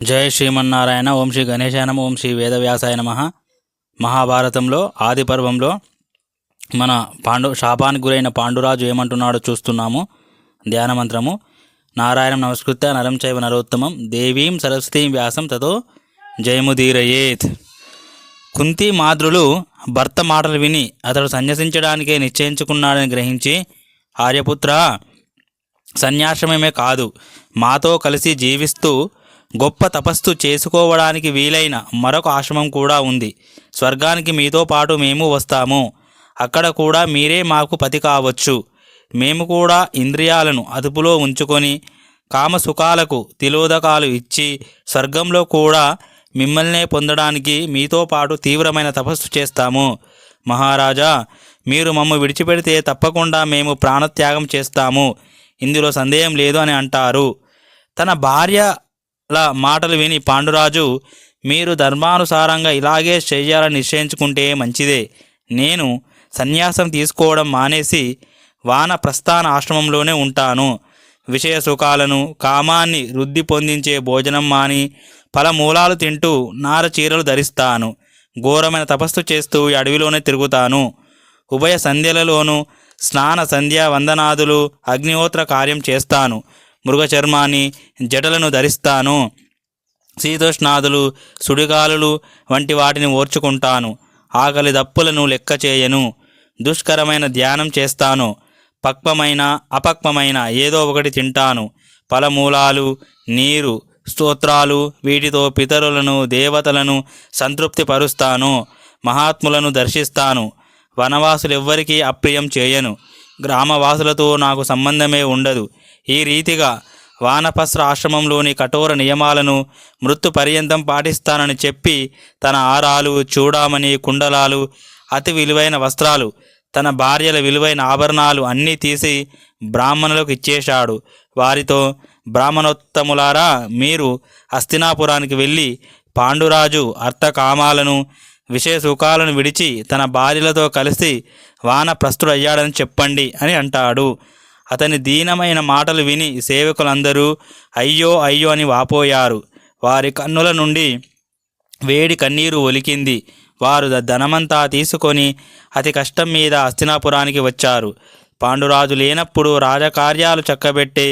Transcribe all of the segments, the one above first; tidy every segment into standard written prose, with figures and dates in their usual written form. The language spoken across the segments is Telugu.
జై శ్రీమన్నారాయణ. ఓం శ్రీ గణేశాయ నమః. ఓం శ్రీ వేదవ్యాసాయ నమః. మహాభారతంలో ఆది పర్వంలో మన శాపానికి గురైన పాండురాజు ఏమంటున్నాడో చూస్తున్నాము. ధ్యాన మంత్రము. నారాయణం నమస్కృత్య నరం చైవ నరోత్తమం దేవీం సరస్వతీం వ్యాసం తతో జయముదీరయేత్. కుంతి మాద్రులు భర్త మాటలు విని అతడు సన్యసించడానికే నిశ్చయించుకున్నాడని గ్రహించి, ఆర్యపుత్ర, సన్యాశ్రమమే కాదు, మాతో కలిసి జీవిస్తూ గొప్ప తపస్సు చేసుకోవడానికి వీలైన మరొక ఆశ్రమం కూడా ఉంది. స్వర్గానికి మీతో పాటు మేము వస్తాము. అక్కడ కూడా మీరే మాకు పతి కావచ్చు. మేము కూడా ఇంద్రియాలను అదుపులో ఉంచుకొని కామసుఖాలకు తిలోదకాలు ఇచ్చి స్వర్గంలో కూడా మిమ్మల్నే పొందడానికి మీతో పాటు తీవ్రమైన తపస్సు చేస్తాము. మహారాజా, మీరు మమ్ము విడిచిపెడితే తప్పకుండా మేము ప్రాణత్యాగం చేస్తాము. ఇందులో సందేహం లేదు అని అంటారు. తన భార్యల మాటలు విని పాండురాజు, మీరు ధర్మానుసారంగా ఇలాగే చేయాలని నిశ్చయించుకుంటే మంచిదే. నేను సన్యాసం తీసుకోవడం మానేసి వానప్రస్థాన ఆశ్రమంలోనే ఉంటాను. విషయ సుఖాలను, కామాన్ని వృద్ధి పొందించే భోజనం మాని ఫలమూలాలు తింటూ నార చీరలు ధరిస్తాను. ఘోరమైన తపస్సు చేస్తూ ఈ అడవిలోనే తిరుగుతాను. ఉభయ సంధ్యలలోనూ స్నాన సంధ్యా వందనాదులు, అగ్నిహోత్ర కార్యం చేస్తాను. మృగచర్మాన్ని, జటలను ధరిస్తాను. శీతోష్ణాదులు, సుడిగాలులు వంటి వాటిని ఓర్చుకుంటాను. ఆకలి దప్పులను లెక్క చేయను. దుష్కరమైన ధ్యానం చేస్తాను. పక్వమైన అపక్వమైన ఏదో ఒకటి తింటాను. ఫలమూలాలు, నీరు, స్తోత్రాలు వీటితో పితరులను, దేవతలను సంతృప్తి పరుస్తాను. మహాత్ములను దర్శిస్తాను. వనవాసులెవ్వరికీ అప్రియం చేయను. గ్రామవాసులతో నాకు సంబంధమే ఉండదు. ఈ రీతిగా వానప్రస్థ ఆశ్రమంలోని కఠోర నియమాలను మృత్యు పర్యంతం పాటిస్తానని చెప్పి తన ఆరాలు, చూడామణి, కుండలాలు, అతి విలువైన వస్త్రాలు, తన భార్యల విలువైన ఆభరణాలు అన్నీ తీసి బ్రాహ్మణులకు ఇచ్చేశాడు. వారితో, బ్రాహ్మణోత్తములారా, మీరు హస్తినాపురానికి వెళ్ళి పాండురాజు అర్థకామాలను, విషయ సుఖాలను విడిచి తన భార్యలతో కలిసి వానప్రస్థుడయ్యాడని చెప్పండి అని అంటాడు. అతని దీనమైన మాటలు విని సేవకులందరూ అయ్యో అయ్యో అని వాపోయారు. వారి కన్నుల నుండి వేడి కన్నీరు ఒలికింది. వారు ధనమంతా తీసుకొని అతి కష్టం మీద హస్తినాపురానికి వచ్చారు. పాండురాజు లేనప్పుడు రాజకార్యాలు చక్కబెట్టే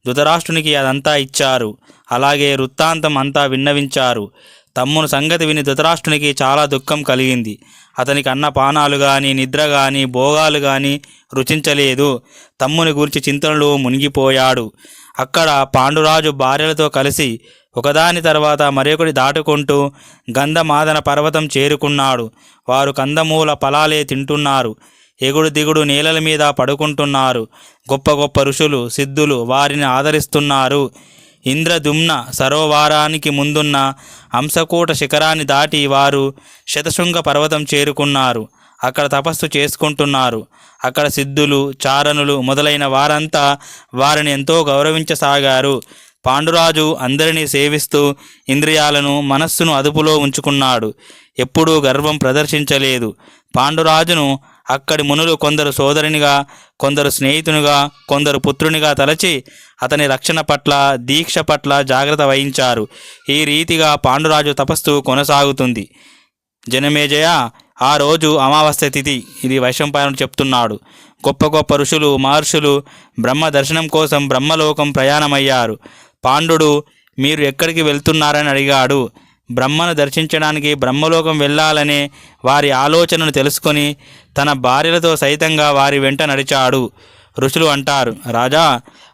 ధృతరాష్ట్రునికి అదంతా ఇచ్చారు. అలాగే వృత్తాంతం అంతా విన్నవించారు. తమ్ముని సంగతి విని ధృతరాష్ట్రునికి చాలా దుఃఖం కలిగింది. అతనికి అన్నపానాలు కానీ, నిద్ర కానీ, భోగాలు కానీ రుచించలేదు. తమ్ముని గురించి చింతనలో మునిగిపోయాడు. అక్కడ పాండురాజు భార్యలతో కలిసి ఒకదాని తర్వాత మరొకటి దాటుకుంటూ గంధమాదన పర్వతం చేరుకున్నాడు. వారు కందమూల ఫలాలే తింటున్నారు. ఎగుడు దిగుడు నేలల మీద పడుకుంటున్నారు. గొప్ప గొప్ప ఋషులు, సిద్ధులు వారిని ఆదరిస్తున్నారు. ఇంద్రదుమ్న సరోవరానికి ముందున్న హంసకూట శిఖరాన్ని దాటి వారు శతశృంగ పర్వతం చేరుకున్నారు. అక్కడ తపస్సు చేసుకుంటున్నారు. అక్కడ సిద్ధులు, చారణులు మొదలైన వారంతా వారిని ఎంతో గౌరవించసాగారు. పాండురాజు అందరినీ సేవిస్తూ ఇంద్రియాలను, మనస్సును అదుపులో ఉంచుకున్నాడు. ఎప్పుడూ గర్వం ప్రదర్శించలేదు. పాండురాజును అక్కడి మునులు కొందరు సోదరునిగా, కొందరు స్నేహితునిగా, కొందరు పుత్రునిగా తలచి అతని రక్షణ పట్ల, దీక్ష పట్ల జాగ్రత్త వహించారు. ఈ రీతిగా పాండురాజు తపస్సు కొనసాగుతుంది. జనమేజయ, ఆ రోజు అమావాస్య తిథి. ఇది వైశంపాయనుడు చెప్తున్నాడు. గొప్ప గొప్ప ఋషులు, మహర్షులు బ్రహ్మ దర్శనం కోసం బ్రహ్మలోకం ప్రయాణమయ్యారు. పాండుడు, మీరు ఎక్కడికి వెళ్తున్నారని అడిగాడు. బ్రహ్మను దర్శించడానికి బ్రహ్మలోకం వెళ్ళాలనే వారి ఆలోచనను తెలుసుకొని తన భార్యలతో సైతంగా వారి వెంట నడిచాడు. ఋషులు అంటారు, రాజా,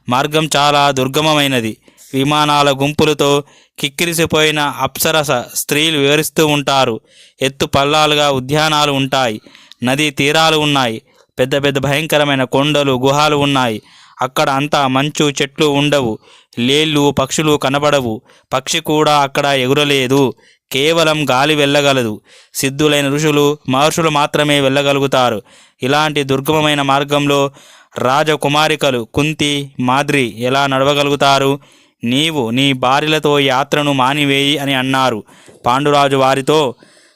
మార్గం చాలా దుర్గమమైనది. విమానాల గుంపులతో కిక్కిరిసిపోయిన అప్సరస స్త్రీలు వివరిస్తూ ఉంటారు. ఎత్తు పల్లాలుగా ఉద్యానాలు ఉంటాయి. నదీ తీరాలు ఉన్నాయి. పెద్ద పెద్ద భయంకరమైన కొండలు, గుహాలు ఉన్నాయి. అక్కడ అంతా మంచు, చెట్లు ఉండవు. లేళ్ళు, పక్షులు కనబడవు. పక్షి కూడా అక్కడ ఎగురలేదు. కేవలం గాలి వెళ్ళగలదు. సిద్ధులైన ఋషులు, మహర్షులు మాత్రమే వెళ్ళగలుగుతారు. ఇలాంటి దుర్గమమైన మార్గంలో రాజకుమారికలు కుంతి, మాద్రి ఎలా నడవగలుగుతారు? నీవు నీ భార్యలతో యాత్రను మానివేయి అని అన్నారు. పాండురాజు వారితో,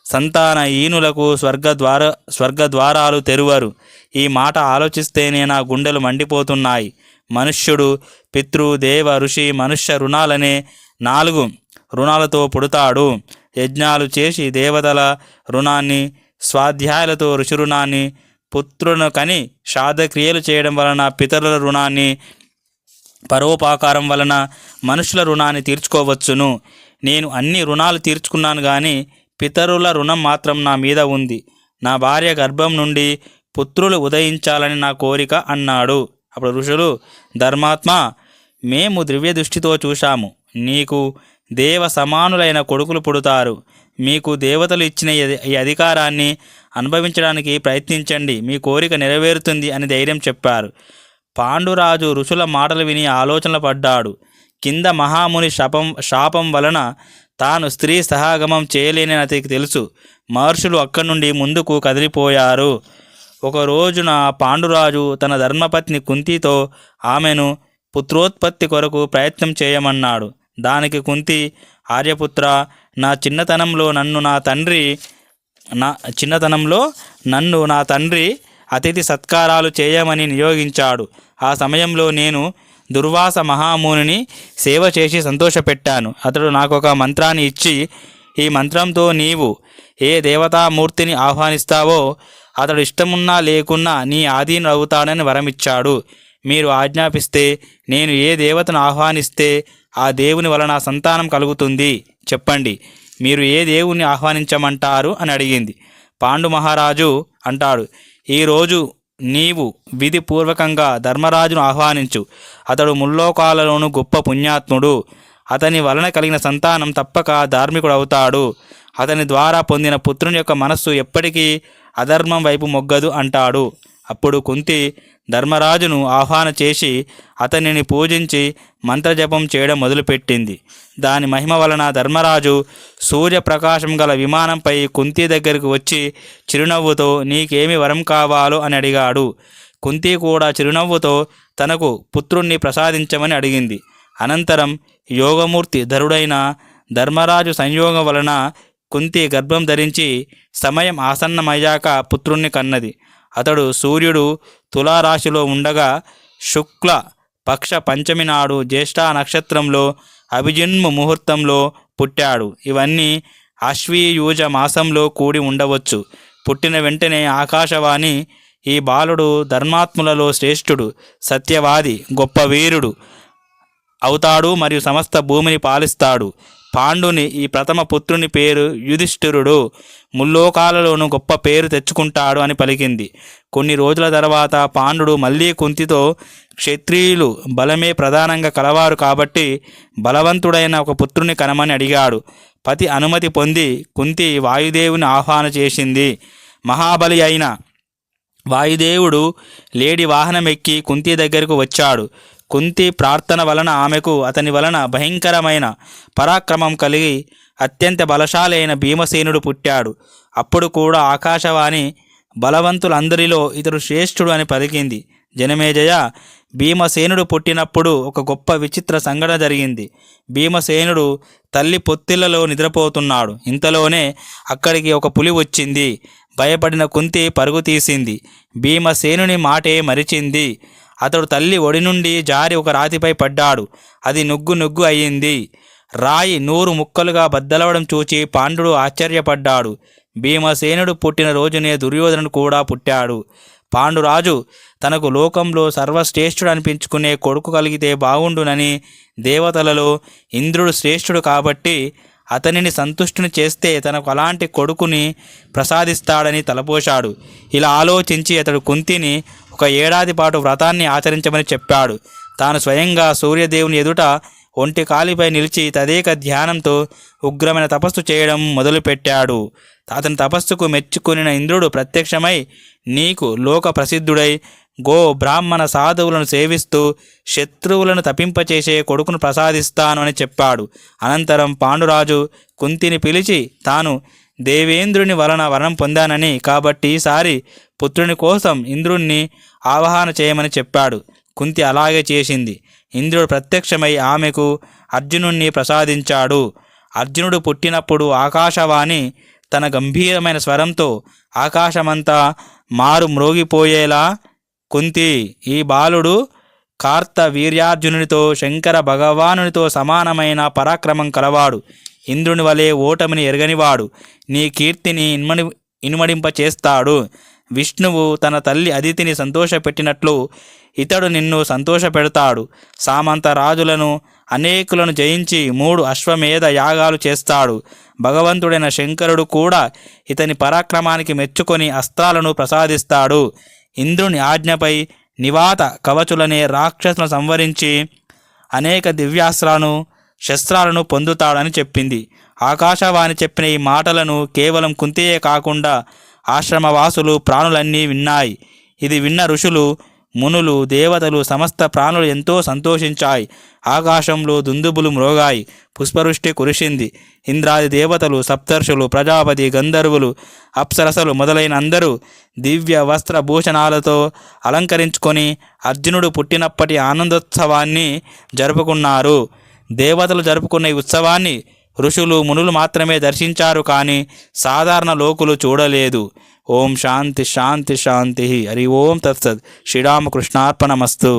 సంతానహీనులకు స్వర్గద్వారాలు తెరువరు. ఈ మాట ఆలోచిస్తేనే నా గుండెలు మండిపోతున్నాయి. మనుష్యుడు, పితృ, దేవ, ఋషి, మనుష్య రుణాలనే 4 రుణాలతో పుడతాడు. యజ్ఞాలు చేసి దేవతల రుణాన్ని, స్వాధ్యాయాలతో ఋషి రుణాన్ని, పుత్రులను కని శ్రాద్ధక్రియలు చేయడం వలన పితరుల రుణాన్ని, పరోపకారం వలన మనుషుల రుణాన్ని తీర్చుకోవచ్చును. నేను అన్ని రుణాలు తీర్చుకున్నాను, కానీ పితరుల రుణం మాత్రం నా మీద ఉంది. నా భార్య గర్భం నుండి పుత్రులు ఉదయించాలని నా కోరిక అన్నాడు. అప్పుడు ఋషులు, ధర్మాత్మ, మేము దివ్య దృష్టితో చూశాము. నీకు దేవ సమానులైన కొడుకులు పుడతారు. మీకు దేవతలు ఇచ్చిన ఈ అధికారాన్ని అనుభవించడానికి ప్రయత్నించండి, మీ కోరిక నెరవేరుతుంది అని ధైర్యం చెప్పారు. పాండురాజు ఋషుల మాటలు విని ఆలోచనలు పడ్డాడు. కింద మహాముని శాపం వలన తాను స్త్రీ సహగమం చేయలేనని అతనికి తెలుసు. మహర్షులు అక్కడి నుండి ముందుకు కదిలిపోయారు. ఒక రోజున పాండురాజు తన ధర్మపత్ని కుంతితో ఆమెను పుత్రోత్పత్తి కొరకు ప్రయత్నం చేయమన్నాడు. దానికి కుంతి, ఆర్యపుత్ర, నా చిన్నతనంలో నన్ను నా తండ్రి అతిథి సత్కారాలు చేయమని నియోగించాడు. ఆ సమయంలో నేను దుర్వాస మహామునిని సేవ చేసి సంతోషపెట్టాను. అతడు నాకు ఒక మంత్రాన్ని ఇచ్చి, ఈ మంత్రంతో నీవు ఏ దేవతామూర్తిని ఆహ్వానిస్తావో అతడు ఇష్టమున్నా లేకున్నా నీ ఆధీనుడు అవుతాడని వరమిచ్చాడు. మీరు ఆజ్ఞాపిస్తే నేను ఏ దేవతను ఆహ్వానిస్తే ఆ దేవుని వలన సంతానం కలుగుతుంది. చెప్పండి, మీరు ఏ దేవుని ఆహ్వానించమంటారు అని అడిగింది. పాండు మహారాజు అంటాడు, ఈరోజు నీవు విధిపూర్వకంగా ధర్మరాజును ఆహ్వానించు. అతడు ముల్లోకాలలోనూ గొప్ప పుణ్యాత్ముడు. అతని వలన కలిగిన సంతానం తప్పక ధార్మికుడు అవుతాడు. అతని ద్వారా పొందిన పుత్రుని యొక్క మనస్సు ఎప్పటికీ అధర్మం వైపు మొగ్గదు అంటాడు. అప్పుడు కుంతి ధర్మరాజును ఆహ్వాన చేసి అతనిని పూజించి మంత్రజపం చేయడం మొదలుపెట్టింది. దాని మహిమ వలన ధర్మరాజు సూర్యప్రకాశం గల విమానంపై కుంతి దగ్గరకు వచ్చి చిరునవ్వుతో నీకేమి వరం కావాలో అని అడిగాడు. కుంతి కూడా చిరునవ్వుతో తనకు పుత్రుణ్ణి ప్రసాదించమని అడిగింది. అనంతరం యోగమూర్తి ధరుడైన ధర్మరాజు సంయోగం వలన కుంతి గర్భం ధరించి సమయం ఆసన్నమయ్యాక పుత్రుణ్ణి కన్నది. అతడు సూర్యుడు తులారాశిలో ఉండగా శుక్ల పక్ష పంచమి నాడు జ్యేష్ఠ నక్షత్రంలో అభిజిన్ము ముహూర్తంలో పుట్టాడు. ఇవన్నీ ఆశ్వీయూజ మాసంలో కూడి ఉండవచ్చు. పుట్టిన వెంటనే ఆకాశవాణి, ఈ బాలుడు ధర్మాత్ములలో శ్రేష్ఠుడు, సత్యవాది, గొప్ప వీరుడు అవుతాడు మరియు సమస్త భూమిని పాలిస్తాడు. పాండుని ఈ ప్రథమ పుత్రుని పేరు యుధిష్ఠిరుడు, ముల్లోకాలలోనూ గొప్ప పేరు తెచ్చుకుంటాడు అని పలికింది. కొన్ని రోజుల తర్వాత పాండుడు మళ్ళీ కుంతితో క్షత్రియులు బలమే ప్రధానంగా కలవారు కాబట్టి బలవంతుడైన ఒక పుత్రుని కనమని అడిగాడు. పతి అనుమతి పొంది కుంతి వాయుదేవుని ఆహ్వాన చేసింది. మహాబలి అయిన వాయుదేవుడు లేడి వాహనం ఎక్కి కుంతి దగ్గరకు వచ్చాడు. కుంతి ప్రార్థన వలన ఆమెకు అతని వలన భయంకరమైన పరాక్రమం కలిగి అత్యంత బలశాలి అయిన భీమసేనుడు పుట్టాడు. అప్పుడు కూడా ఆకాశవాణి బలవంతులందరిలో ఇతడు శ్రేష్ఠుడు అని పలికింది. జనమేజయ, భీమసేనుడు పుట్టినప్పుడు ఒక గొప్ప విచిత్ర సంఘటన జరిగింది. భీమసేనుడు తల్లి పొత్తిళ్లలో నిద్రపోతున్నాడు. ఇంతలోనే అక్కడికి ఒక పులి వచ్చింది. భయపడిన కుంతి పరుగు తీసింది. భీమసేనుని మాటే మరిచింది. అతడు తల్లి ఒడి నుండి జారి ఒక రాతిపై పడ్డాడు. అది నుగ్గు అయ్యింది. రాయి 100 ముక్కలుగా బద్దలవడం చూచి పాండుడు ఆశ్చర్యపడ్డాడు. భీమసేనుడు పుట్టిన రోజునే దుర్యోధనుడు కూడా పుట్టాడు. పాండురాజు తనకు లోకంలో సర్వశ్రేష్ఠుడు అనిపించుకునే కొడుకు కలిగితే బాగుండునని, దేవతలలో ఇంద్రుడు శ్రేష్ఠుడు కాబట్టి అతనిని సంతుష్టుని చేస్తే తనకు అలాంటి కొడుకుని ప్రసాదిస్తాడని తలపోశాడు. ఇలా ఆలోచించి అతడు కుంతిని ఒక ఏడాది పాటు వ్రతాన్ని ఆచరించమని చెప్పాడు. తాను స్వయంగా సూర్యదేవుని ఎదుట ఒంటి కాలిపై నిలిచి తదేక ధ్యానంతో ఉగ్రమైన తపస్సు చేయడం మొదలుపెట్టాడు. అతని తపస్సుకు మెచ్చుకునిన ఇంద్రుడు ప్రత్యక్షమై, నీకు లోక ప్రసిద్ధుడై గో బ్రాహ్మణ సాధువులను సేవిస్తూ శత్రువులను తప్పింపచేసే కొడుకును ప్రసాదిస్తాను అని చెప్పాడు. అనంతరం పాండురాజు కుంతిని పిలిచి తాను దేవేంద్రుని వలన వరం పొందానని, కాబట్టి ఈసారి పుత్రుని కోసం ఇంద్రుణ్ణి ఆవాహన చేయమని చెప్పాడు. కుంతి అలాగే చేసింది. ఇంద్రుడు ప్రత్యక్షమై ఆమెకు అర్జునుణ్ణి ప్రసాదించాడు. అర్జునుడు పుట్టినప్పుడు ఆకాశవాణి తన గంభీరమైన స్వరంతో ఆకాశమంతా మారు మ్రోగిపోయేలా, కుంతి, ఈ బాలుడు కార్త వీర్యార్జునునితో శంకర భగవానునితో సమానమైన పరాక్రమం కలవాడు. ఇంద్రుని వలె ఓటమిని ఎరగనివాడు నీ కీర్తిని ఇనుమడింప చేస్తాడు. విష్ణువు తన తల్లి అదితిని సంతోషపెట్టినట్లు ఇతడు నిన్ను సంతోషపెడతాడు. సామంత రాజులను అనేకులను జయించి 3 అశ్వమేధ యాగాలు చేస్తాడు. భగవంతుడైన శంకరుడు కూడా ఇతని పరాక్రమానికి మెచ్చుకొని అస్త్రాలను ప్రసాదిస్తాడు. ఇంద్రుని ఆజ్ఞపై నివాత కవచులనే రాక్షసులను సంవరించి అనేక దివ్యాస్త్రాలను శస్త్రాలను పొందుతాడని చెప్పింది. ఆకాశవాణి చెప్పిన ఈ మాటలను కేవలం కుంతియే కాకుండా ఆశ్రమవాసులు ప్రాణులన్నీ విన్నాయి. ఇది విన్న ఋషులు, మునులు, దేవతలు, సమస్త ప్రాణులు ఎంతో సంతోషించాయి. ఆకాశంలో దుందుబులు మ్రోగాయి, పుష్పవృష్టి కురిసింది. ఇంద్రాది దేవతలు, సప్తర్షులు, ప్రజాపతి, గంధర్వులు, అప్సరసలు మొదలైన అందరూ దివ్య వస్త్రభూషణాలతో అలంకరించుకొని అర్జునుడు పుట్టినప్పటి ఆనందోత్సవాన్ని జరుపుకున్నారు. దేవతలు జరుపుకున్న ఈ ఉత్సవాన్ని ఋషులు, మునులు మాత్రమే దర్శించారు, కానీ సాధారణ లోకులు చూడలేదు. ఓం శాంతి శాంతి శాంతి. హరి ఓం తత్సత్. శ్రీరామకృష్ణార్పణమస్తు.